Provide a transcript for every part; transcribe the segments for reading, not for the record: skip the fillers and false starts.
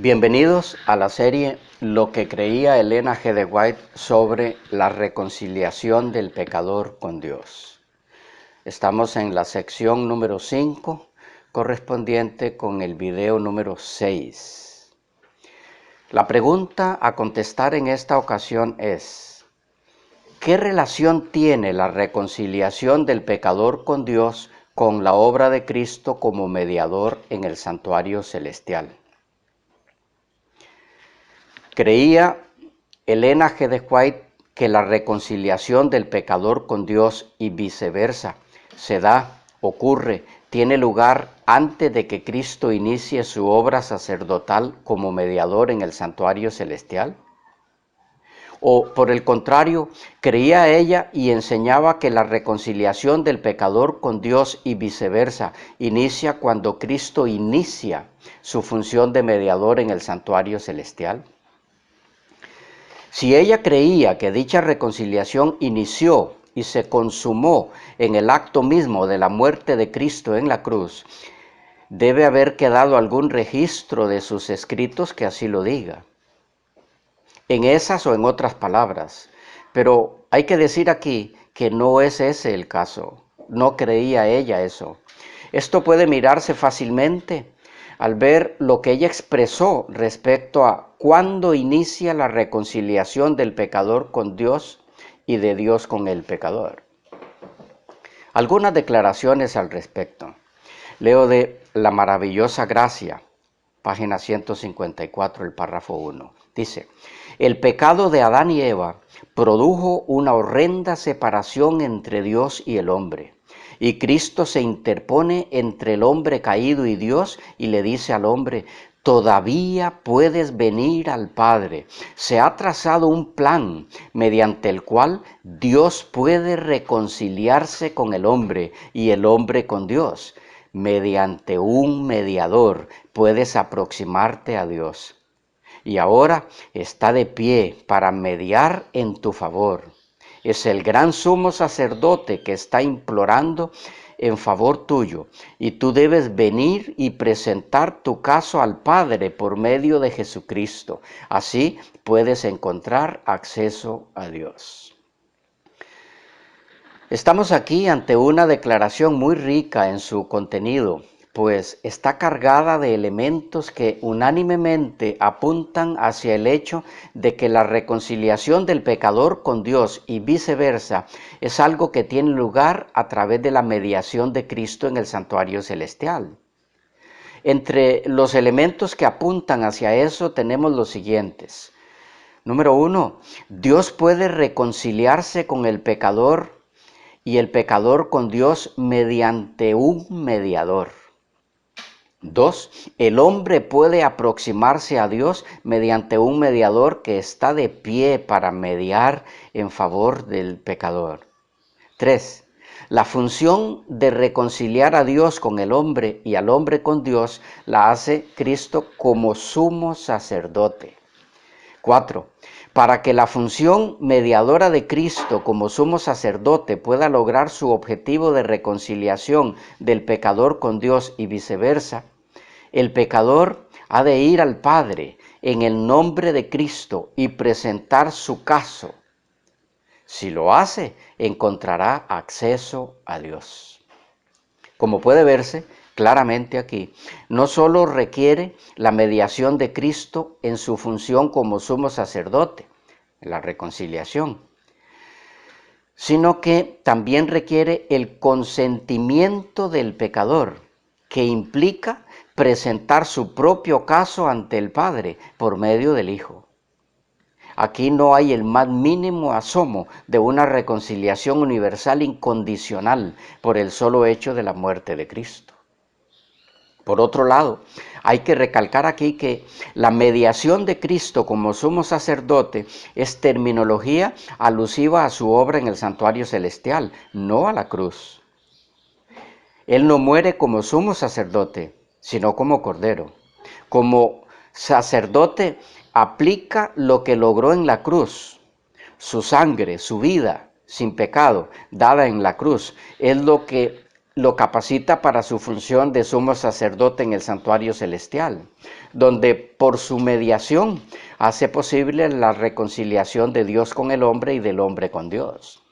Bienvenidos a la serie Lo que creía Elena G. de White sobre la reconciliación del pecador con Dios. Estamos en la sección número 5, correspondiente con el video número 6. La pregunta a contestar en esta ocasión es: ¿qué relación tiene la reconciliación del pecador con Dios con la obra de Cristo como mediador en el santuario celestial? Creía Elena G. de White que la reconciliación del pecador con Dios y viceversa se da, ocurre, tiene lugar antes de que Cristo inicie su obra sacerdotal como mediador en el santuario celestial. O por el contrario, creía ella y enseñaba que la reconciliación del pecador con Dios y viceversa inicia cuando Cristo inicia su función de mediador en el santuario celestial. Si ella creía que dicha reconciliación inició y se consumó en el acto mismo de la muerte de Cristo en la cruz, debe haber quedado algún registro de sus escritos que así lo diga, en esas o en otras palabras. Pero hay que decir aquí que no es ese el caso, no creía ella eso. Esto puede mirarse fácilmente al ver lo que ella expresó respecto a cuándo inicia la reconciliación del pecador con Dios y de Dios con el pecador. Algunas declaraciones al respecto. Leo de La maravillosa gracia, página 154, el párrafo 1. Dice: el pecado de Adán y Eva produjo una horrenda separación entre Dios y el hombre. Y Cristo se interpone entre el hombre caído y Dios y le dice al hombre: todavía puedes venir al Padre. Se ha trazado un plan mediante el cual Dios puede reconciliarse con el hombre y el hombre con Dios. Mediante un mediador puedes aproximarte a Dios. Y ahora está de pie para mediar en tu favor. Es el gran sumo sacerdote que está implorando en favor tuyo, y tú debes venir y presentar tu caso al Padre por medio de Jesucristo. Así puedes encontrar acceso a Dios. Estamos aquí ante una declaración muy rica en su contenido, pues está cargada de elementos que unánimemente apuntan hacia el hecho de que la reconciliación del pecador con Dios y viceversa es algo que tiene lugar a través de la mediación de Cristo en el santuario celestial. Entre los elementos que apuntan hacia eso tenemos los siguientes. Número 1, Dios puede reconciliarse con el pecador y el pecador con Dios mediante un mediador. 2, el hombre puede aproximarse a Dios mediante un mediador que está de pie para mediar en favor del pecador. 3, la función de reconciliar a Dios con el hombre y al hombre con Dios la hace Cristo como sumo sacerdote. 4. Para que la función mediadora de Cristo como sumo sacerdote pueda lograr su objetivo de reconciliación del pecador con Dios y viceversa, el pecador ha de ir al Padre en el nombre de Cristo y presentar su caso. Si lo hace, encontrará acceso a Dios. Como puede verse claramente aquí, no solo requiere la mediación de Cristo en su función como sumo sacerdote, la reconciliación, sino que también requiere el consentimiento del pecador, que implica presentar su propio caso ante el Padre por medio del Hijo. Aquí no hay el más mínimo asomo de una reconciliación universal incondicional por el solo hecho de la muerte de Cristo. Por otro lado, hay que recalcar aquí que la mediación de Cristo como sumo sacerdote es terminología alusiva a su obra en el santuario celestial, no a la cruz. Él no muere como sumo sacerdote, sino como cordero. Como sacerdote aplica lo que logró en la cruz. Su sangre, su vida sin pecado, dada en la cruz, es lo que lo capacita para su función de sumo sacerdote en el santuario celestial, donde por su mediación hace posible la reconciliación de Dios con el hombre y del hombre con Dios.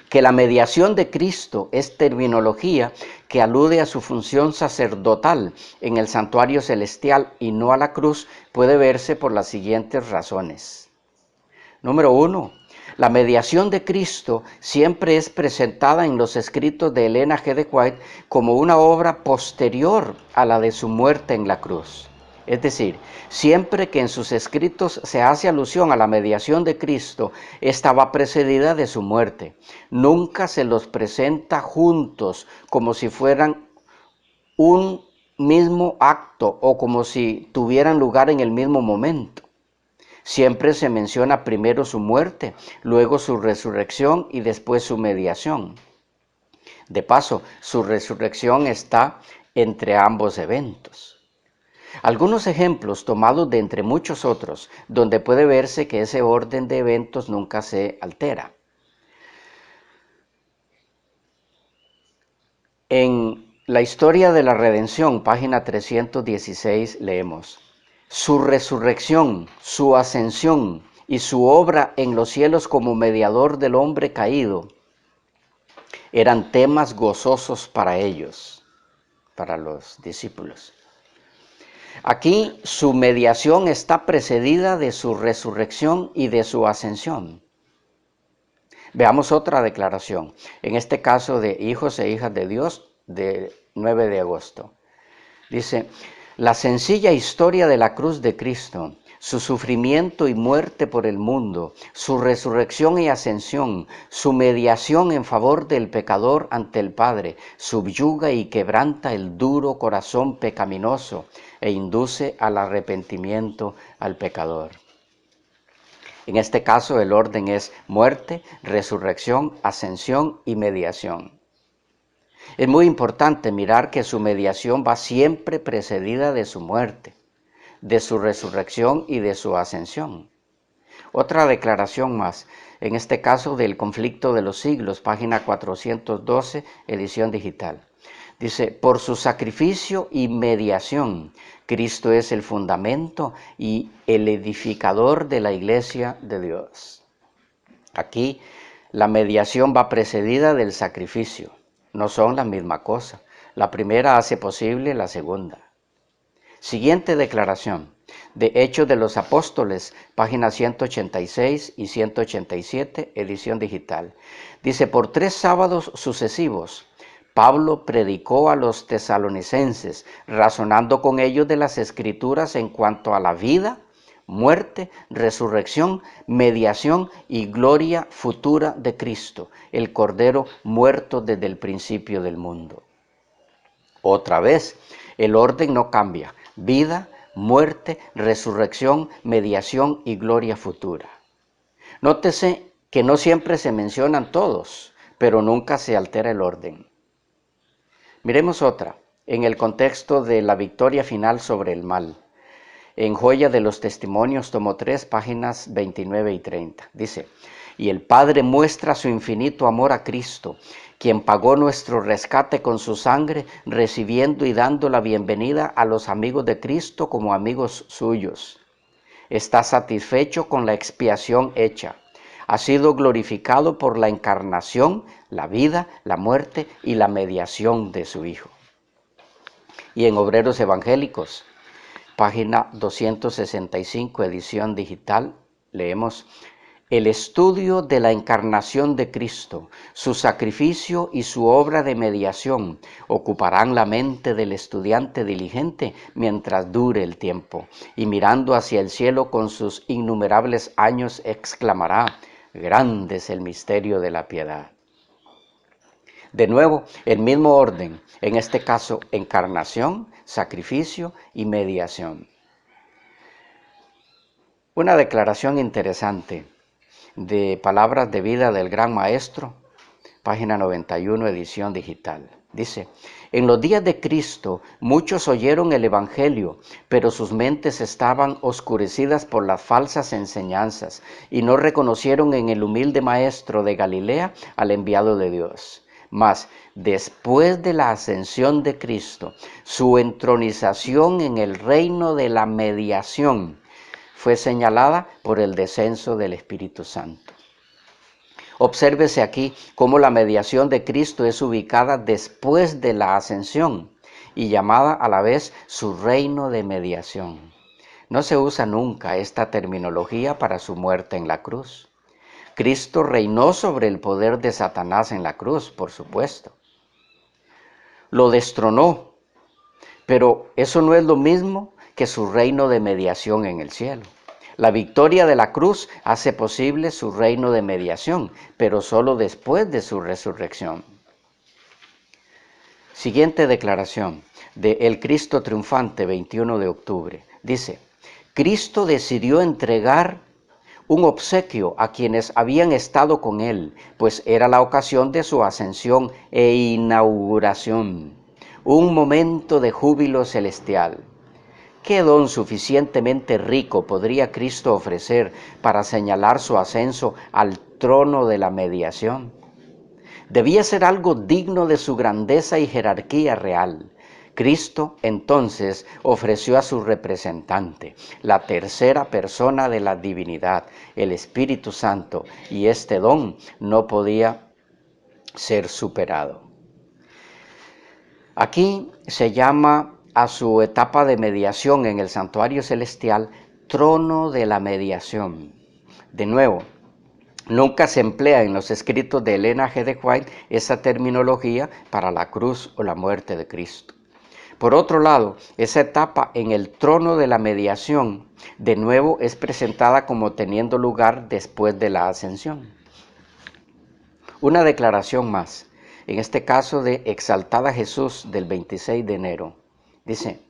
Que la mediación de Cristo es terminología que alude a su función sacerdotal en el santuario celestial y no a la cruz, puede verse por las siguientes razones. Número 1. La mediación de Cristo siempre es presentada en los escritos de Ellen G. de White como una obra posterior a la de su muerte en la cruz. Es decir, siempre que en sus escritos se hace alusión a la mediación de Cristo, esta va precedida de su muerte. Nunca se los presenta juntos como si fueran un mismo acto o como si tuvieran lugar en el mismo momento. Siempre se menciona primero su muerte, luego su resurrección y después su mediación. De paso, su resurrección está entre ambos eventos. Algunos ejemplos tomados de entre muchos otros, donde puede verse que ese orden de eventos nunca se altera. En la historia de la redención, página 316, leemos: su resurrección, su ascensión y su obra en los cielos como mediador del hombre caído eran temas gozosos para ellos, para los discípulos. Aquí su mediación está precedida de su resurrección y de su ascensión. Veamos otra declaración, en este caso de hijos e hijas de Dios, de 9 de agosto. Dice: la sencilla historia de la cruz de Cristo, su sufrimiento y muerte por el mundo, su resurrección y ascensión, su mediación en favor del pecador ante el Padre, subyuga y quebranta el duro corazón pecaminoso e induce al arrepentimiento al pecador. En este caso el orden es muerte, resurrección, ascensión y mediación. Es muy importante mirar que su mediación va siempre precedida de su muerte, de su resurrección y de su ascensión. Otra declaración más, en este caso del conflicto de los siglos, página 412, edición digital. Dice: por su sacrificio y mediación, Cristo es el fundamento y el edificador de la iglesia de Dios. Aquí la mediación va precedida del sacrificio. No son la misma cosa. La primera hace posible la segunda. Siguiente declaración, de Hechos de los Apóstoles, páginas 186 y 187, edición digital. Dice: por 3 sábados sucesivos, Pablo predicó a los tesalonicenses, razonando con ellos de las Escrituras en cuanto a la vida, muerte, resurrección, mediación y gloria futura de Cristo, el Cordero muerto desde el principio del mundo. Otra vez, el orden no cambia: vida, muerte, resurrección, mediación y gloria futura. Nótese que no siempre se mencionan todos, pero nunca se altera el orden. Miremos otra, en el contexto de la victoria final sobre el mal. En Joya de los Testimonios, tomo 3, páginas 29 y 30. Dice: y el Padre muestra su infinito amor a Cristo, quien pagó nuestro rescate con su sangre, recibiendo y dando la bienvenida a los amigos de Cristo como amigos suyos. Está satisfecho con la expiación hecha. Ha sido glorificado por la encarnación, la vida, la muerte y la mediación de su Hijo. Y en Obreros Evangélicos, página 265, edición digital, leemos: el estudio de la encarnación de Cristo, su sacrificio y su obra de mediación ocuparán la mente del estudiante diligente mientras dure el tiempo, y mirando hacia el cielo con sus innumerables años exclamará: grande es el misterio de la piedad. De nuevo, el mismo orden, en este caso encarnación, sacrificio y mediación. Una declaración interesante de Palabras de Vida del Gran Maestro, página 91, edición digital. Dice: en los días de Cristo muchos oyeron el Evangelio, pero sus mentes estaban oscurecidas por las falsas enseñanzas y no reconocieron en el humilde Maestro de Galilea al enviado de Dios. Mas después de la ascensión de Cristo, su entronización en el reino de la mediación fue señalada por el descenso del Espíritu Santo. Obsérvese aquí cómo la mediación de Cristo es ubicada después de la ascensión y llamada a la vez su reino de mediación. No se usa nunca esta terminología para su muerte en la cruz. Cristo reinó sobre el poder de Satanás en la cruz, por supuesto. Lo destronó, pero eso no es lo mismo que su reino de mediación en el cielo. La victoria de la cruz hace posible su reino de mediación, pero solo después de su resurrección. Siguiente declaración de El Cristo Triunfante, 21 de octubre. Dice, Cristo decidió entregar un obsequio a quienes habían estado con él, pues era la ocasión de su ascensión e inauguración, un momento de júbilo celestial. ¿Qué don suficientemente rico podría Cristo ofrecer para señalar su ascenso al trono de la mediación? Debía ser algo digno de su grandeza y jerarquía real. Cristo entonces ofreció a su representante, la tercera persona de la divinidad, el Espíritu Santo, y este don no podía ser superado. Aquí se llama a su etapa de mediación en el santuario celestial trono de la mediación. De nuevo, nunca se emplea en los escritos de Ellen G. de White esa terminología para la cruz o la muerte de Cristo. Por otro lado, esa etapa en el trono de la mediación, de nuevo es presentada como teniendo lugar después de la ascensión. Una declaración más, en este caso de Exaltada Jesús del 26 de enero. Dice,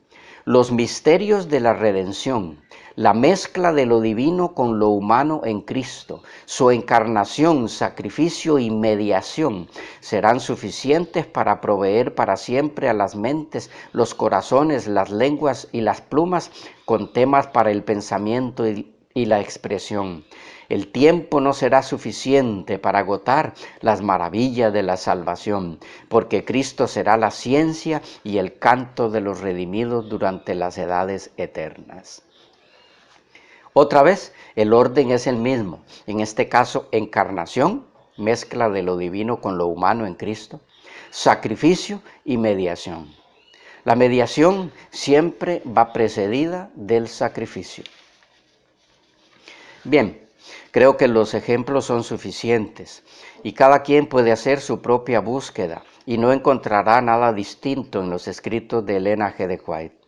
los misterios de la redención, la mezcla de lo divino con lo humano en Cristo, su encarnación, sacrificio y mediación serán suficientes para proveer para siempre a las mentes, los corazones, las lenguas y las plumas con temas para el pensamiento y la expresión. El tiempo no será suficiente para agotar las maravillas de la salvación, porque Cristo será la ciencia y el canto de los redimidos durante las edades eternas. Otra vez, el orden es el mismo, en este caso encarnación, mezcla de lo divino con lo humano en Cristo, sacrificio y mediación. La mediación siempre va precedida del sacrificio. Bien, creo que los ejemplos son suficientes y cada quien puede hacer su propia búsqueda y no encontrará nada distinto en los escritos de Ellen G. de White.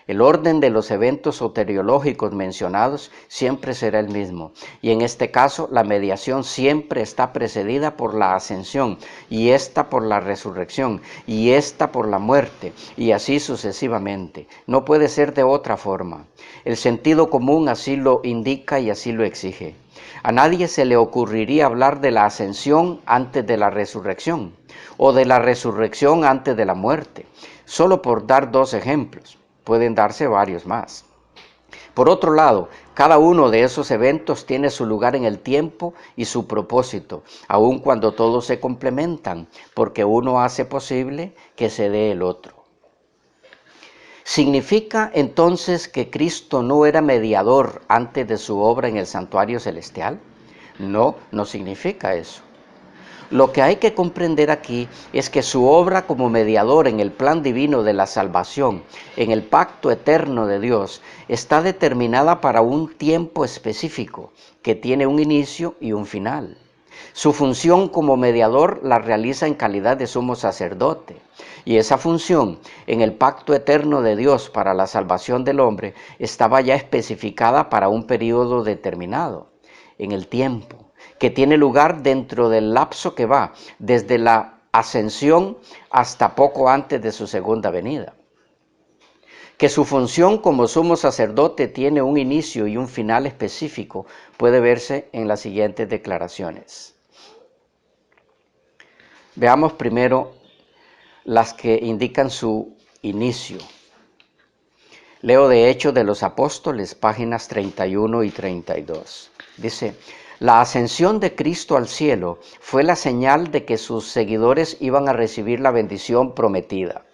El orden de los eventos soteriológicos mencionados siempre será el mismo, y en este caso la mediación siempre está precedida por la ascensión, y esta por la resurrección, y esta por la muerte, y así sucesivamente. No puede ser de otra forma. El sentido común así lo indica y así lo exige. A nadie se le ocurriría hablar de la ascensión antes de la resurrección, o de la resurrección antes de la muerte, solo por dar dos ejemplos. Pueden darse varios más. Por otro lado, cada uno de esos eventos tiene su lugar en el tiempo y su propósito, aun cuando todos se complementan, porque uno hace posible que se dé el otro. ¿Significa entonces que Cristo no era mediador antes de su obra en el santuario celestial? No, no significa eso. Lo que hay que comprender aquí es que su obra como mediador en el plan divino de la salvación, en el pacto eterno de Dios, está determinada para un tiempo específico, que tiene un inicio y un final. Su función como mediador la realiza en calidad de sumo sacerdote, y esa función en el pacto eterno de Dios para la salvación del hombre estaba ya especificada para un periodo determinado, en el tiempo, que tiene lugar dentro del lapso que va desde la ascensión hasta poco antes de su segunda venida. Que su función como sumo sacerdote tiene un inicio y un final específico puede verse en las siguientes declaraciones. Veamos primero las que indican su inicio. Leo de Hechos de los Apóstoles, páginas 31 y 32. Dice, La ascensión de Cristo al cielo fue la señal de que sus seguidores iban a recibir la bendición prometida.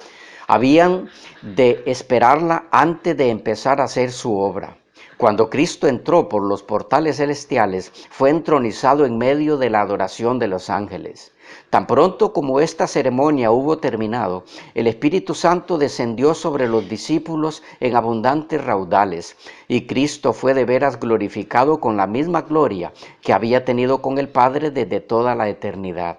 Habían de esperarla antes de empezar a hacer su obra. Cuando Cristo entró por los portales celestiales, fue entronizado en medio de la adoración de los ángeles. Tan pronto como esta ceremonia hubo terminado, el Espíritu Santo descendió sobre los discípulos en abundantes raudales, y Cristo fue de veras glorificado con la misma gloria que había tenido con el Padre desde toda la eternidad.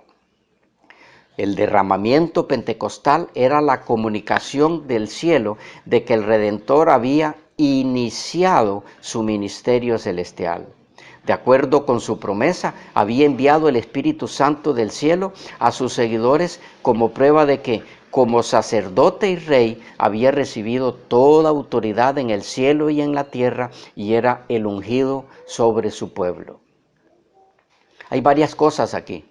El derramamiento pentecostal era la comunicación del cielo de que el Redentor había iniciado su ministerio celestial. De acuerdo con su promesa, había enviado el Espíritu Santo del cielo a sus seguidores como prueba de que, como sacerdote y rey, había recibido toda autoridad en el cielo y en la tierra y era el ungido sobre su pueblo. Hay varias cosas aquí.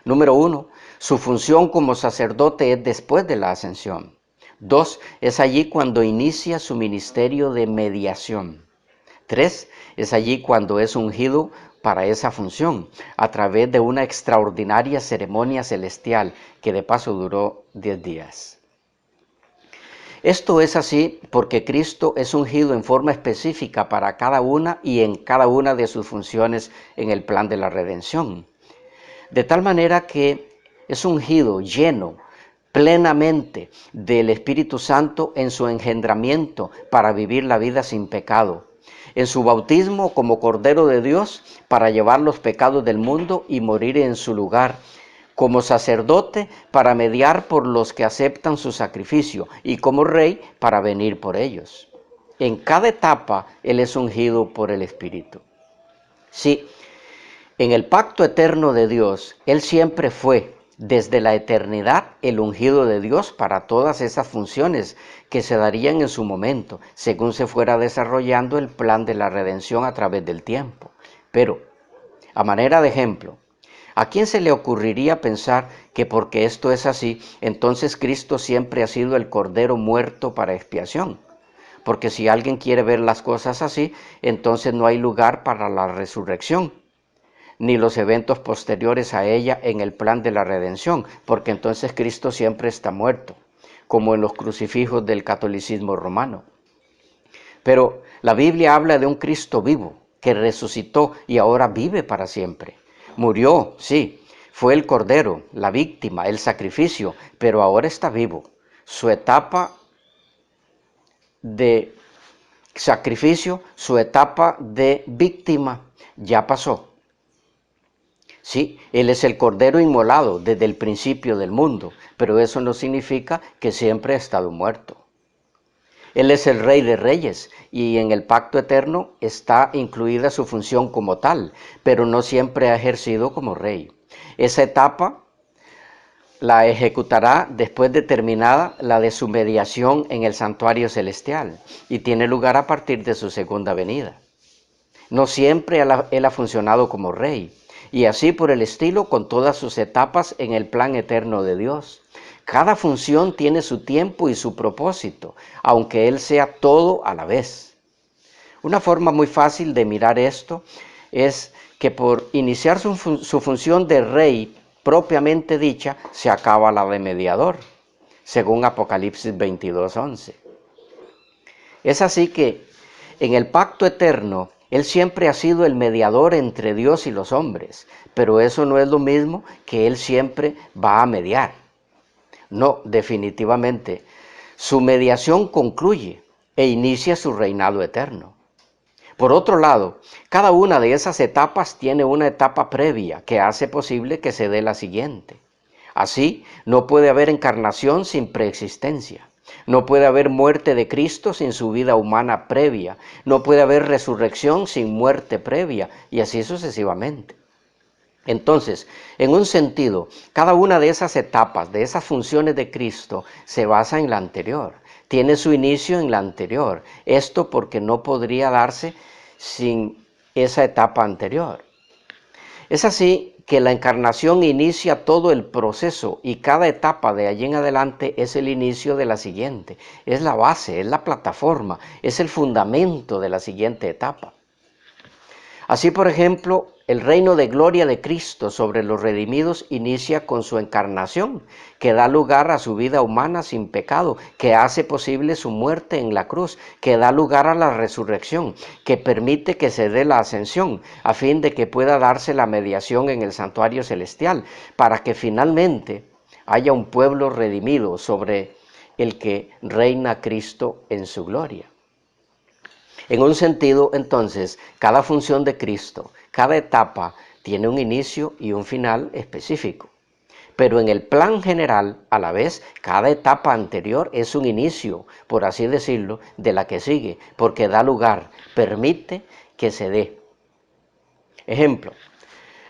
Número 1, su función como sacerdote es después de la ascensión. 2, es allí cuando inicia su ministerio de mediación. 3, es allí cuando es ungido para esa función, a través de una extraordinaria ceremonia celestial que de paso duró 10 días. Esto es así porque Cristo es ungido en forma específica para cada una y en cada una de sus funciones en el plan de la redención. De tal manera que es ungido, lleno, plenamente del Espíritu Santo en su engendramiento para vivir la vida sin pecado, en su bautismo como Cordero de Dios para llevar los pecados del mundo y morir en su lugar, como sacerdote para mediar por los que aceptan su sacrificio y como rey para venir por ellos. En cada etapa Él es ungido por el Espíritu. Sí, en el pacto eterno de Dios, Él siempre fue, desde la eternidad, el ungido de Dios para todas esas funciones que se darían en su momento, según se fuera desarrollando el plan de la redención a través del tiempo. Pero, a manera de ejemplo, ¿a quién se le ocurriría pensar que porque esto es así, entonces Cristo siempre ha sido el Cordero muerto para expiación? Porque si alguien quiere ver las cosas así, entonces no hay lugar para la resurrección, ni los eventos posteriores a ella en el plan de la redención, porque entonces Cristo siempre está muerto, como en los crucifijos del catolicismo romano. Pero la Biblia habla de un Cristo vivo, que resucitó y ahora vive para siempre. Murió, sí, fue el Cordero, la víctima, el sacrificio, pero ahora está vivo. Su etapa de sacrificio, su etapa de víctima ya pasó. Sí, Él es el Cordero inmolado desde el principio del mundo, pero eso no significa que siempre ha estado muerto. Él es el Rey de Reyes y en el pacto eterno está incluida su función como tal, pero no siempre ha ejercido como Rey. Esa etapa la ejecutará después de terminada la de su mediación en el santuario celestial y tiene lugar a partir de su segunda venida. No siempre Él ha funcionado como Rey, y así por el estilo con todas sus etapas en el plan eterno de Dios. Cada función tiene su tiempo y su propósito, aunque Él sea todo a la vez. Una forma muy fácil de mirar esto es que por iniciar su función de Rey propiamente dicha, se acaba la de mediador, según Apocalipsis 22:11. Es así que en el pacto eterno, Él siempre ha sido el mediador entre Dios y los hombres, pero eso no es lo mismo que Él siempre va a mediar. No, definitivamente, su mediación concluye e inicia su reinado eterno. Por otro lado, cada una de esas etapas tiene una etapa previa que hace posible que se dé la siguiente. Así, no puede haber encarnación sin preexistencia. No puede haber muerte de Cristo sin su vida humana previa. No puede haber resurrección sin muerte previa, y así sucesivamente. Entonces, en un sentido, cada una de esas etapas, de esas funciones de Cristo, se basa en la anterior. Tiene su inicio en la anterior. Esto porque no podría darse sin esa etapa anterior. Es así que la encarnación inicia todo el proceso y cada etapa de allí en adelante es el inicio de la siguiente. Es la base, es la plataforma, es el fundamento de la siguiente etapa. Así, por ejemplo, el reino de gloria de Cristo sobre los redimidos inicia con su encarnación, que da lugar a su vida humana sin pecado, que hace posible su muerte en la cruz, que da lugar a la resurrección, que permite que se dé la ascensión, a fin de que pueda darse la mediación en el santuario celestial, para que finalmente haya un pueblo redimido sobre el que reina Cristo en su gloria. En un sentido, entonces, cada función de Cristo, cada etapa, tiene un inicio y un final específico. Pero en el plan general, a la vez, cada etapa anterior es un inicio, por así decirlo, de la que sigue, porque da lugar, permite que se dé. Ejemplo,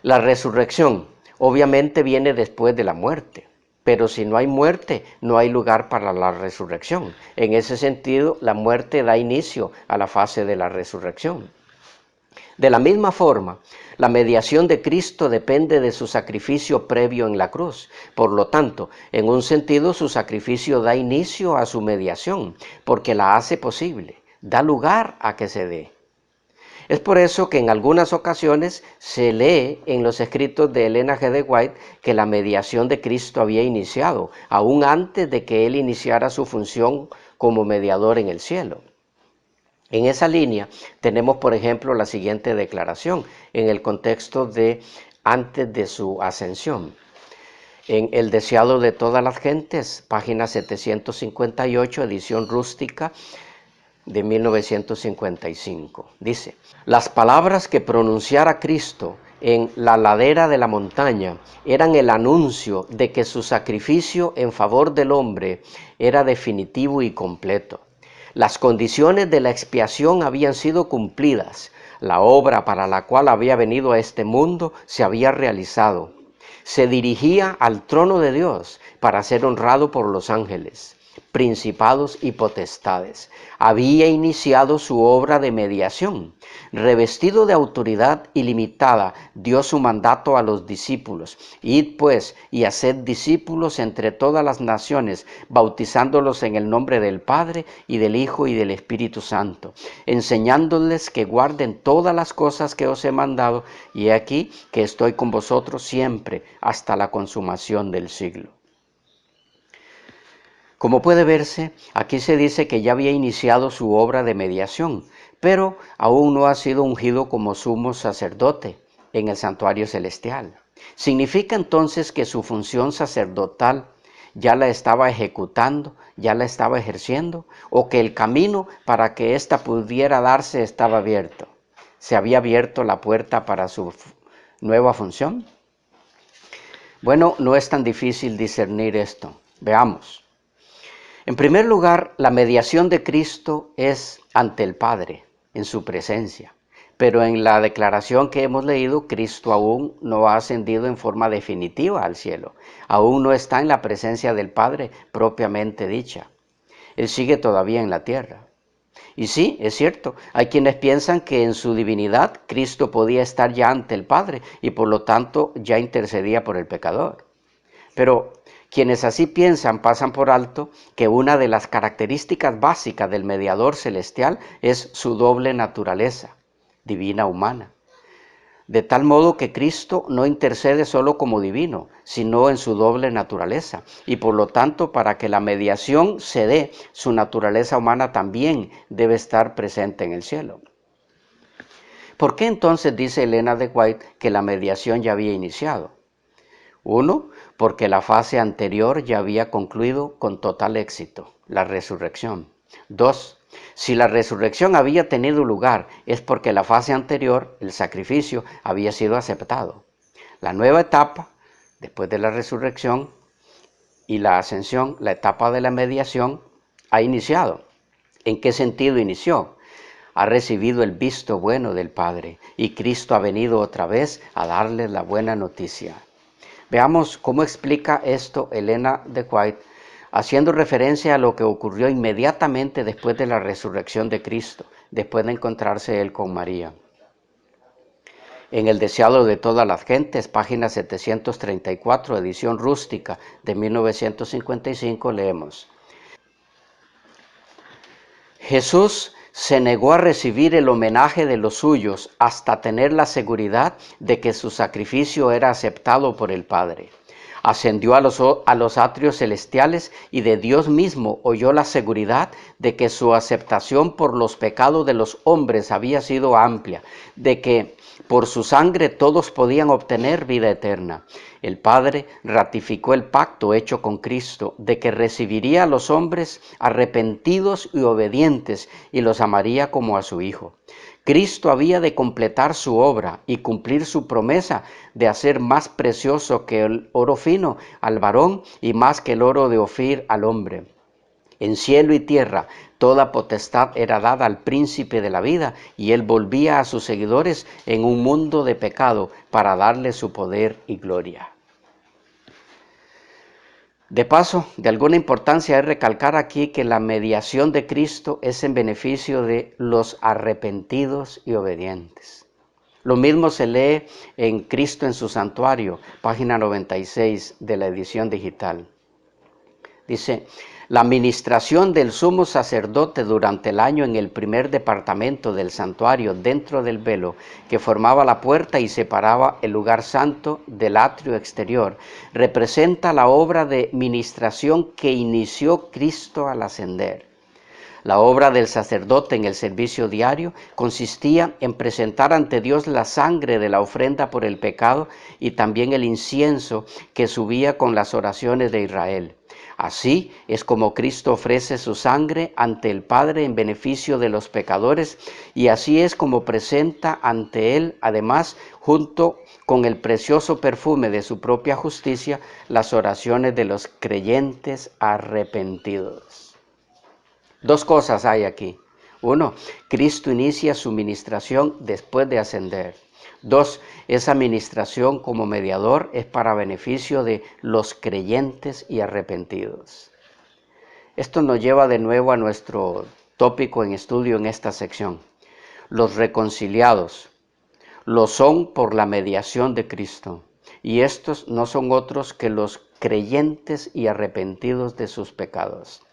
la resurrección obviamente viene después de la muerte. Pero si no hay muerte, no hay lugar para la resurrección. En ese sentido, la muerte da inicio a la fase de la resurrección. De la misma forma, la mediación de Cristo depende de su sacrificio previo en la cruz. Por lo tanto, en un sentido, su sacrificio da inicio a su mediación, porque la hace posible, da lugar a que se dé. Es por eso que en algunas ocasiones se lee en los escritos de Ellen G. White que la mediación de Cristo había iniciado, aún antes de que él iniciara su función como mediador en el cielo. En esa línea tenemos, por ejemplo, la siguiente declaración en el contexto de antes de su ascensión. En El deseado de todas las gentes, página 758, edición rústica, de 1955. Dice, las palabras que pronunciara Cristo en la ladera de la montaña eran el anuncio de que su sacrificio en favor del hombre era definitivo y completo. Las condiciones de la expiación habían sido cumplidas. La obra para la cual había venido a este mundo se había realizado. Se dirigía al trono de Dios para ser honrado por los ángeles, principados y potestades. Había iniciado su obra de mediación. Revestido de autoridad ilimitada, dio su mandato a los discípulos. Id pues y haced discípulos entre todas las naciones, bautizándolos en el nombre del Padre y del Hijo y del Espíritu Santo, enseñándoles que guarden todas las cosas que os he mandado, y he aquí que estoy con vosotros siempre hasta la consumación del siglo. Como puede verse, aquí se dice que ya había iniciado su obra de mediación, pero aún no ha sido ungido como sumo sacerdote en el santuario celestial. ¿Significa entonces que su función sacerdotal ya la estaba ejecutando, ya la estaba ejerciendo, o que el camino para que ésta pudiera darse estaba abierto? ¿Se había abierto la puerta para su nueva función? Bueno, no es tan difícil discernir esto. Veamos. En primer lugar, la mediación de Cristo es ante el Padre, en su presencia. Pero en la declaración que hemos leído, Cristo aún no ha ascendido en forma definitiva al cielo. Aún no está en la presencia del Padre propiamente dicha. Él sigue todavía en la tierra. Y sí, es cierto, hay quienes piensan que en su divinidad Cristo podía estar ya ante el Padre y por lo tanto ya intercedía por el pecador. Pero quienes así piensan pasan por alto que una de las características básicas del mediador celestial es su doble naturaleza, divina humana. De tal modo que Cristo no intercede solo como divino, sino en su doble naturaleza. Y por lo tanto, para que la mediación se dé, su naturaleza humana también debe estar presente en el cielo. ¿Por qué entonces dice Ellen G. White que la mediación ya había iniciado? Uno, porque la fase anterior ya había concluido con total éxito, la resurrección. Dos, si la resurrección había tenido lugar, es porque la fase anterior, el sacrificio, había sido aceptado. La nueva etapa, después de la resurrección y la ascensión, la etapa de la mediación, ha iniciado. ¿En qué sentido inició? Ha recibido el visto bueno del Padre y Cristo ha venido otra vez a darle la buena noticia. Veamos cómo explica esto Ellen G. White, haciendo referencia a lo que ocurrió inmediatamente después de la resurrección de Cristo, después de encontrarse él con María. En El deseado de todas las gentes, página 734, edición rústica de 1955, leemos: Jesús se negó a recibir el homenaje de los suyos hasta tener la seguridad de que su sacrificio era aceptado por el Padre. Ascendió a los atrios celestiales y de Dios mismo oyó la seguridad de que su aceptación por los pecados de los hombres había sido amplia, de que por su sangre todos podían obtener vida eterna. El Padre ratificó el pacto hecho con Cristo de que recibiría a los hombres arrepentidos y obedientes y los amaría como a su Hijo. Cristo había de completar su obra y cumplir su promesa de hacer más precioso que el oro fino al varón y más que el oro de Ofir al hombre. En cielo y tierra toda potestad era dada al príncipe de la vida, y él volvía a sus seguidores en un mundo de pecado para darle su poder y gloria. De paso, de alguna importancia es recalcar aquí que la mediación de Cristo es en beneficio de los arrepentidos y obedientes. Lo mismo se lee en Cristo en su santuario, página 96 de la edición digital. Dice: la ministración del sumo sacerdote durante el año en el primer departamento del santuario dentro del velo que formaba la puerta y separaba el lugar santo del atrio exterior representa la obra de ministración que inició Cristo al ascender. La obra del sacerdote en el servicio diario consistía en presentar ante Dios la sangre de la ofrenda por el pecado y también el incienso que subía con las oraciones de Israel. Así es como Cristo ofrece su sangre ante el Padre en beneficio de los pecadores, y así es como presenta ante Él, además, junto con el precioso perfume de su propia justicia, las oraciones de los creyentes arrepentidos. Dos cosas hay aquí. Uno, Cristo inicia su ministración después de ascender. Dos, esa ministración como mediador es para beneficio de los creyentes y arrepentidos. Esto nos lleva de nuevo a nuestro tópico en estudio en esta sección. Los reconciliados lo son por la mediación de Cristo, y estos no son otros que los creyentes y arrepentidos de sus pecados.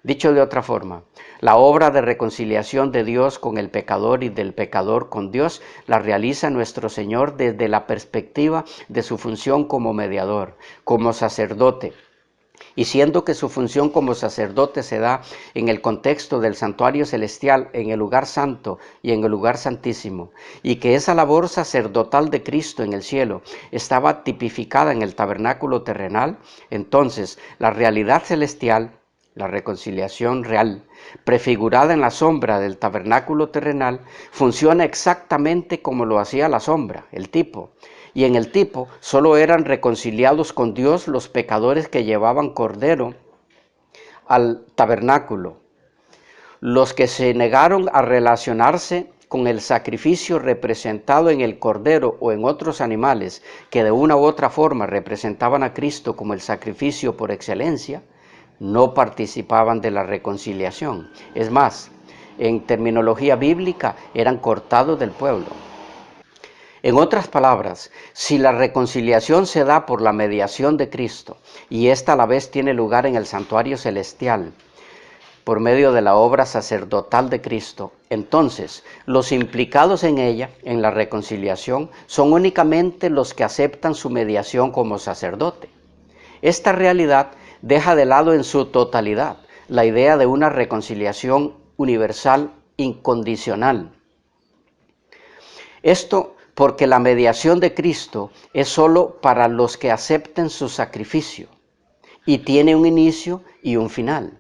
Dicho de otra forma, la obra de reconciliación de Dios con el pecador y del pecador con Dios la realiza nuestro Señor desde la perspectiva de su función como mediador, como sacerdote. Y siendo que su función como sacerdote se da en el contexto del santuario celestial, en el lugar santo y en el lugar santísimo, y que esa labor sacerdotal de Cristo en el cielo estaba tipificada en el tabernáculo terrenal, entonces la realidad celestial, la reconciliación real, prefigurada en la sombra del tabernáculo terrenal, funciona exactamente como lo hacía la sombra, el tipo. Y en el tipo solo eran reconciliados con Dios los pecadores que llevaban cordero al tabernáculo. Los que se negaron a relacionarse con el sacrificio representado en el cordero o en otros animales que de una u otra forma representaban a Cristo como el sacrificio por excelencia, no participaban de la reconciliación. Es más, en terminología bíblica eran cortados del pueblo. En otras palabras, si la reconciliación se da por la mediación de Cristo y esta a la vez tiene lugar en el santuario celestial por medio de la obra sacerdotal de Cristo, entonces los implicados en ella, en la reconciliación, son únicamente los que aceptan su mediación como sacerdote. Esta realidad deja de lado en su totalidad la idea de una reconciliación universal incondicional. Esto porque la mediación de Cristo es solo para los que acepten su sacrificio y tiene un inicio y un final.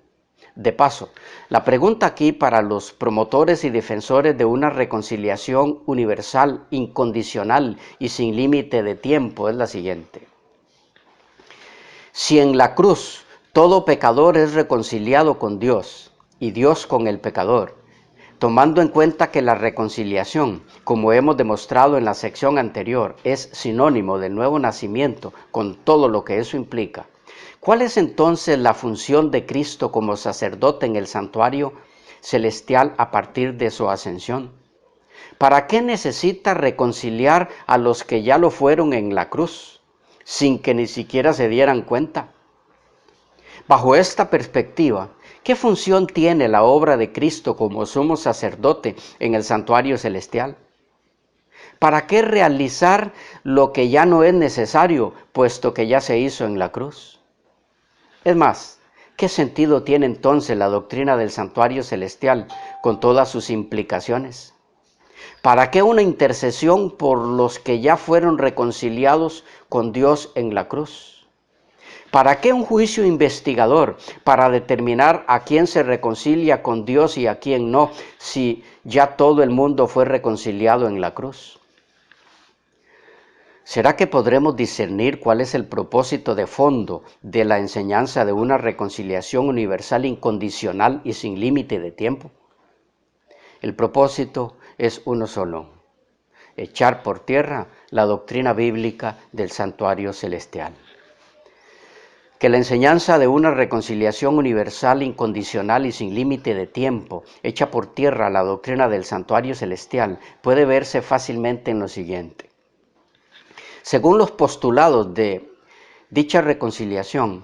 De paso, la pregunta aquí para los promotores y defensores de una reconciliación universal, incondicional y sin límite de tiempo es la siguiente. Si en la cruz todo pecador es reconciliado con Dios y Dios con el pecador, tomando en cuenta que la reconciliación, como hemos demostrado en la sección anterior, es sinónimo del nuevo nacimiento con todo lo que eso implica, ¿cuál es entonces la función de Cristo como sacerdote en el santuario celestial a partir de su ascensión? ¿Para qué necesita reconciliar a los que ya lo fueron en la cruz, sin que ni siquiera se dieran cuenta? Bajo esta perspectiva, ¿Qué función tiene la obra de Cristo como sumo sacerdote en el santuario celestial? ¿Para qué realizar lo que ya no es necesario, puesto que ya se hizo en la cruz? Es más, ¿qué sentido tiene entonces la doctrina del santuario celestial con todas sus implicaciones? ¿Para qué una intercesión por los que ya fueron reconciliados con Dios en la cruz? ¿Para qué un juicio investigador para determinar a quién se reconcilia con Dios y a quién no, si ya todo el mundo fue reconciliado en la cruz? ¿Será que podremos discernir cuál es el propósito de fondo de la enseñanza de una reconciliación universal incondicional y sin límite de tiempo? El propósito es uno solo: echar por tierra la doctrina bíblica del santuario celestial. Que la enseñanza de una reconciliación universal, incondicional y sin límite de tiempo echa por tierra la doctrina del santuario celestial puede verse fácilmente en lo siguiente. Según los postulados de dicha reconciliación,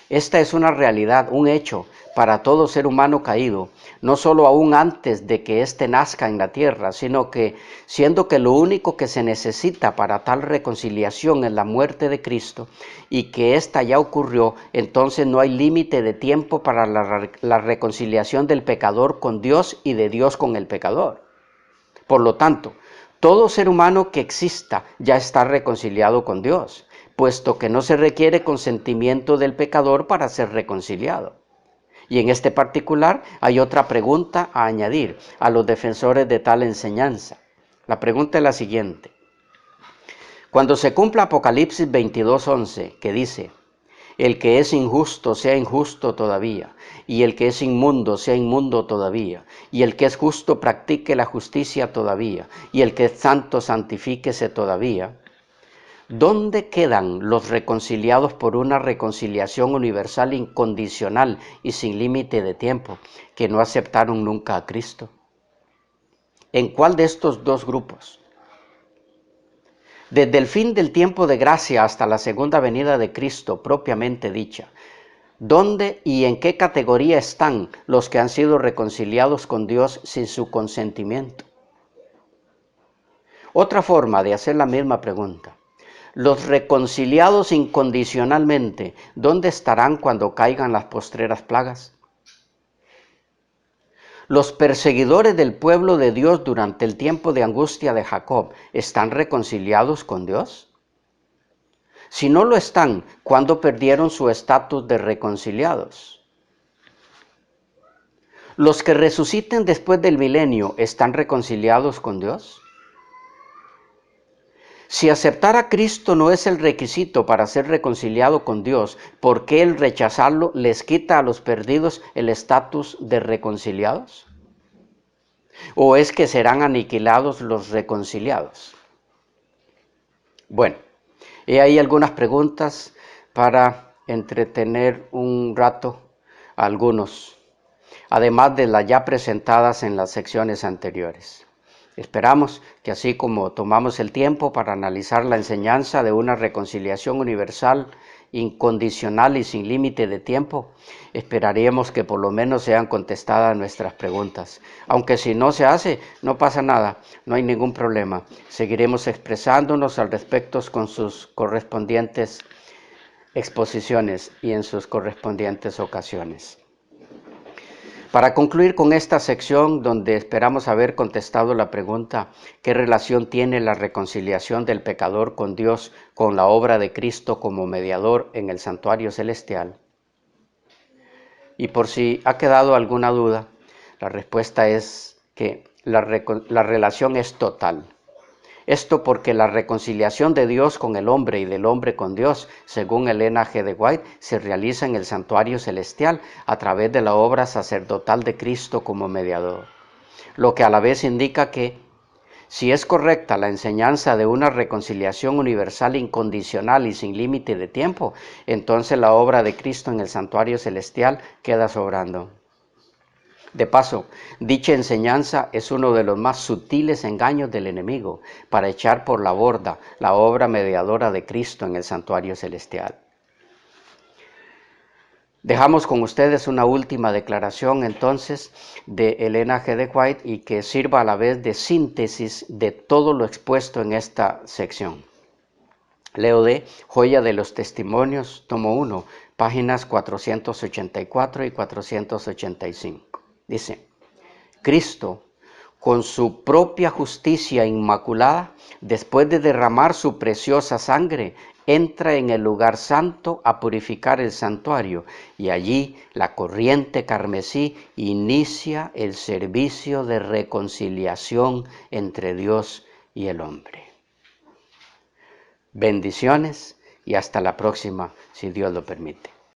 esta es una realidad, un hecho para todo ser humano caído, no solo aún antes de que éste nazca en la tierra, sino que, siendo que lo único que se necesita para tal reconciliación es la muerte de Cristo, y que ésta ya ocurrió, entonces no hay límite de tiempo para la reconciliación del pecador con Dios y de Dios con el pecador. Por lo tanto, todo ser humano que exista ya está reconciliado con Dios, puesto que no se requiere consentimiento del pecador para ser reconciliado. Y en este particular hay otra pregunta a añadir a los defensores de tal enseñanza. La pregunta es la siguiente. Cuando se cumpla Apocalipsis 22:11, que dice: el que es injusto sea injusto todavía, y el que es inmundo sea inmundo todavía, y el que es justo practique la justicia todavía, y el que es santo santifíquese todavía. ¿Dónde quedan los reconciliados por una reconciliación universal incondicional y sin límite de tiempo, que no aceptaron nunca a Cristo? ¿En cuál de estos dos grupos? Desde el fin del tiempo de gracia hasta la segunda venida de Cristo propiamente dicha, ¿dónde y en qué categoría están los que han sido reconciliados con Dios sin su consentimiento? Otra forma de hacer la misma pregunta. Los reconciliados incondicionalmente, ¿dónde estarán cuando caigan las postreras plagas? Los perseguidores del pueblo de Dios durante el tiempo de angustia de Jacob, ¿están reconciliados con Dios? Si no lo están, ¿cuándo perdieron su estatus de reconciliados? ¿Los que resuciten después del milenio están reconciliados con Dios? Si aceptar a Cristo no es el requisito para ser reconciliado con Dios, ¿por qué el rechazarlo les quita a los perdidos el estatus de reconciliados? ¿O es que serán aniquilados los reconciliados? Bueno, he ahí algunas preguntas para entretener un rato a algunos, además de las ya presentadas en las secciones anteriores. Esperamos que así como tomamos el tiempo para analizar la enseñanza de una reconciliación universal, incondicional y sin límite de tiempo, esperaríamos que por lo menos sean contestadas nuestras preguntas. Aunque si no se hace, no pasa nada, no hay ningún problema. Seguiremos expresándonos al respecto con sus correspondientes exposiciones y en sus correspondientes ocasiones. Para concluir con esta sección donde esperamos haber contestado la pregunta ¿qué relación tiene la reconciliación del pecador con Dios con la obra de Cristo como mediador en el santuario celestial? Y por si ha quedado alguna duda, la respuesta es que la relación es total. Esto porque la reconciliación de Dios con el hombre y del hombre con Dios, según Elena G. de White, se realiza en el santuario celestial a través de la obra sacerdotal de Cristo como mediador. Lo que a la vez indica que, si es correcta la enseñanza de una reconciliación universal incondicional y sin límite de tiempo, entonces la obra de Cristo en el santuario celestial queda sobrando. De paso, dicha enseñanza es uno de los más sutiles engaños del enemigo para echar por la borda la obra mediadora de Cristo en el santuario celestial. Dejamos con ustedes una última declaración entonces de Elena G. de White y que sirva a la vez de síntesis de todo lo expuesto en esta sección. Leo de Joya de los Testimonios, tomo 1, páginas 484 y 485. Dice: Cristo, con su propia justicia inmaculada, después de derramar su preciosa sangre, entra en el lugar santo a purificar el santuario, y allí la corriente carmesí inicia el servicio de reconciliación entre Dios y el hombre. Bendiciones y hasta la próxima, si Dios lo permite.